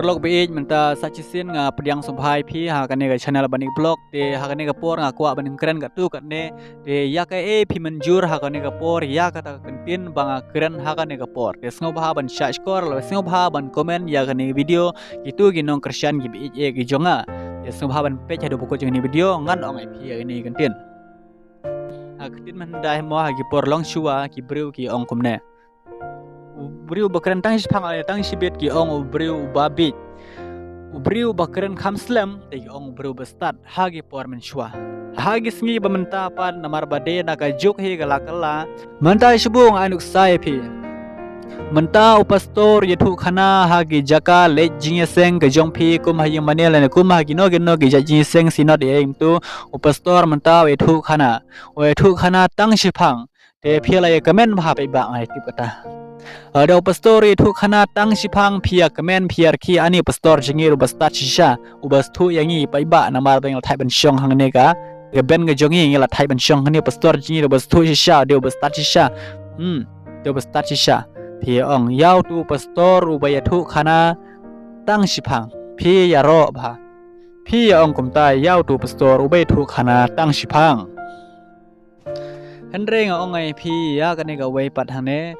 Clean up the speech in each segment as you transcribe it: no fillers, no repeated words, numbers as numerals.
perlok beij menta sachisin nga pediang subhai phi ha kane ga channel bani blog te ha kane ga por nga kwa baning keren ga tu katne te ya ka e phi manjur ha kane ga por ya ka ta kentin banga keren ha kane ga por te sngo bha ban sha skor lo sngo bha ban comment ya kane video itu gi nong krisyan gi beij e gi jonga te sngo bha ban page hado pokok jeng ni video ngan ong ai phi ini kentin ha kentin man dai mo ha gi por long shua ki breu ki ong kumne Ubriu bakran tang sipang ale tang sibet ki ong ubriu babit ubriu bakran khamslam te ong ubriu bestat hagi por menshwa hagi sngi bamenta pan namar bade na ka juk he galakala manta shubung anuk sai phi menta upastor yethu khana hagi jaka le jing seng ka jong phi kum hayi manel ne kum hagi no gi jing seng sinot e imtu upastor menta yethu khana tang sipang te phila ye comment bha pe ba ai tip kata ada pastor itu khana tang sipang pia kemen piar ki ani pastor jingi ubastat shisha ubastu yangi paiba namar beng thai ban syong hang ne ka ge ben ge jongi ngila thai ban syong ni pastor jingi ubastu shisha de ubastat shisha de ubastat shisha pia ong yau tu pastor ubayatu khana tang sipang pia yaro bha pia ong kumta yau tu pastor ubayatu khana tang sipang Henry ong ai phi ya kane ga wei pat hane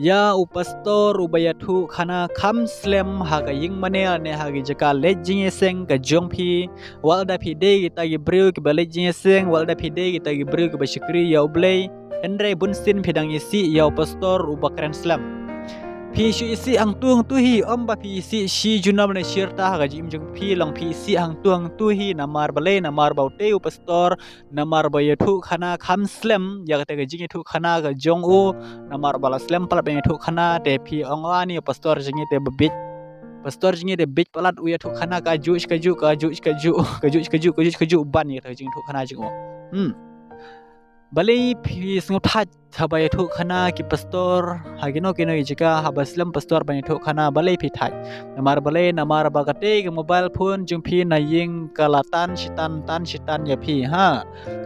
ya upastor ubayatu khana kham slem ha ga ying mane ne ha gi jaka lejing seng ga jong phi walda phi de gi ta gi breu ki balejing seng walda phi de gi ta gi breu ki bashikri ya ublei Henry bunsin phidang isi ya upastor ubakran slam phi shu isi ang tuang tu hi omba phi isi shi junam ne shirta ha ga jim jong phi long phi isi ang tuang tu hi namar bale namar baute upastor namar bayatu khana kham slem ya ga ga jing thu khana ga jong u namar bala slem pala be thu khana te phi ongani pastor jingi te bebit pastor jingi te bit palat u ya thu khana ka ju ban ni ta jing thu khana jing Balai phi sngotat habai thu khana ki pastor hagino kino jika habaslam pastor bani thu khana balai phi thai namar balai namar bagate ke mobile phone jung phi na ying kalatan shitan ya phi ha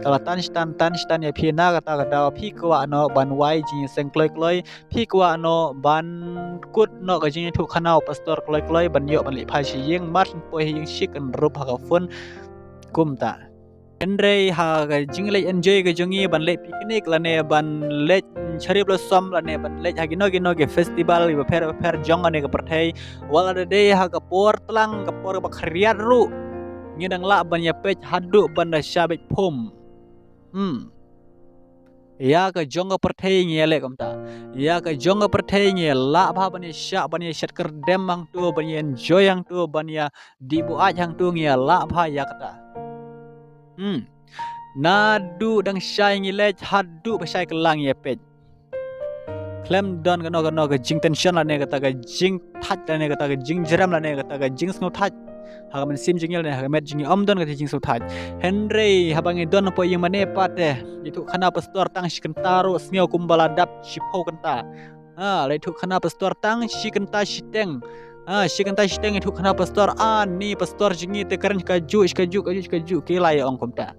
kalatan shitan ya phi na kata kata phi kwa no ban wai jing seng kloi phi kwa no ban kut no ka jing thu khana pastor kloi ban yo ban li phai shi ying mat po ying shik an rup ha phone kumta Henry ha ga jingle enjoy ga jongi ban le picnic la ne ban le cherry blossom la ne ban le hagino ge festival ga per jong ne ga perthai wala de day ha ga por tlang ga por ba khriat ru ngidang la ban ya pech hadu ban da shabek phum ya ga jong ga perthai ngele kamta ya ga jong ga perthai nge la bha ban ya sha ban ya shat ker dem hang tu ban ya enjoy hang tu ban ya dibu aj hang tu nge la bha ya kata Nadu dang syai ngilej hadu basai kelang ye pej. Klem don kano ga jing tension la ne kata ga jing that la ne kata ga jing jeram la ne kata ga jing snow that. Ha man sim jingil ne ha met jing om don kata jing snow that. Henry habang don po yang mane pate itu khana pastor tang shikentaro sneo kumbala dap shipo kenta. Le itu khana pastor tang shikenta shiteng. Shikenta shiteng itu khana pastor ni pastor jingi te karen kaju kila ya ong kumta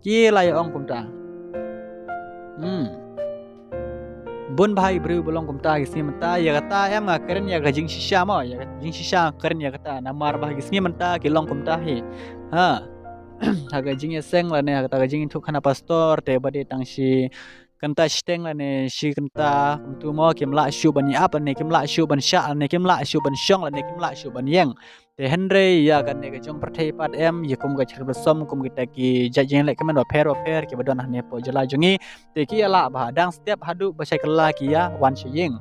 kila ya ong kumta bun bhai bru bolong kumta gisni menta ya kata em nga karen ya gajing shisha mo ya jing shisha karen ya kata namar bah gisni menta kilong kumta hi gajing ya seng la ne kata gajing itu khana pastor te bade tangsi kenta steng la ne shi kenta tu mo kim la shu ban ya ban ne kim la shu ban sha ne kim la shu ban shong la ne kim la shu ban yang te Henry ya kan ne ga jong perthai pat em ya kum ga chher som kum kita ki jajeng le kemen wa pher ki badon ne po jala jongi te ki ala ba dang step hadu ba sai kala ki ya wan shi ying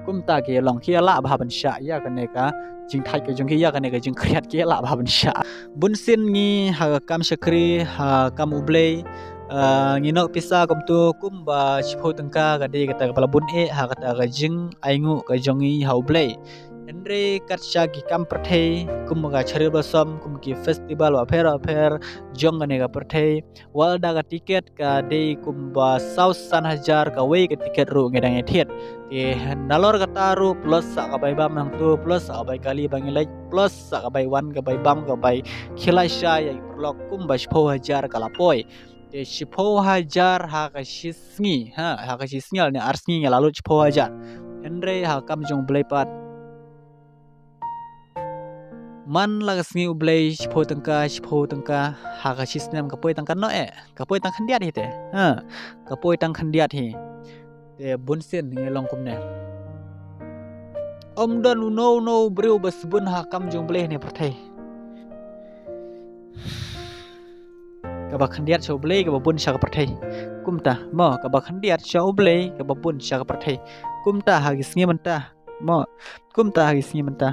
kum ta ki long ki ala ba ban sha ya kan ne ka jing thai ka jong ki ya kan ne ga jing khriat ki ala ba ban sha bun sin ni ha kam shakri ha kam ublei ngino pisa komtu kumba chipo tengka gade kata kepala bun ha kata gajing aingu gajongi haublei Henry katsha ki kam perthai kumga chari blossom kum ki festival wa pher jong ne ga perthai walda ga tiket ka de kumba south san hajar ka wei ka tiket ru ngedang ethet ti nalor kata ru plus sa ka bai bam nang tu plus sa bai kali bangilai plus sa ka bai wan ka bai bam ka bai khilai sha ya perlok kumba chipo hajar kalapoi te chipo hajar ha ka shisngi ha ka shisngi ne arsngi lalu chipo hajar Henry ha kam jong blepat man lagas ngi ublay shpo tangka haga sisnem kapoi tangka no kapoi tang khandiat hi te kapoi tang khandiat hi te bunsin ngi longkum ne om don no breu bas bun ha kam jong bleh ne prathai kaba khandiat cho bleh kaba bun sha prathai kumta mo kaba khandiat cho bleh kaba bun sha prathai kumta hagis ngi manta mo kumta hagis ngi manta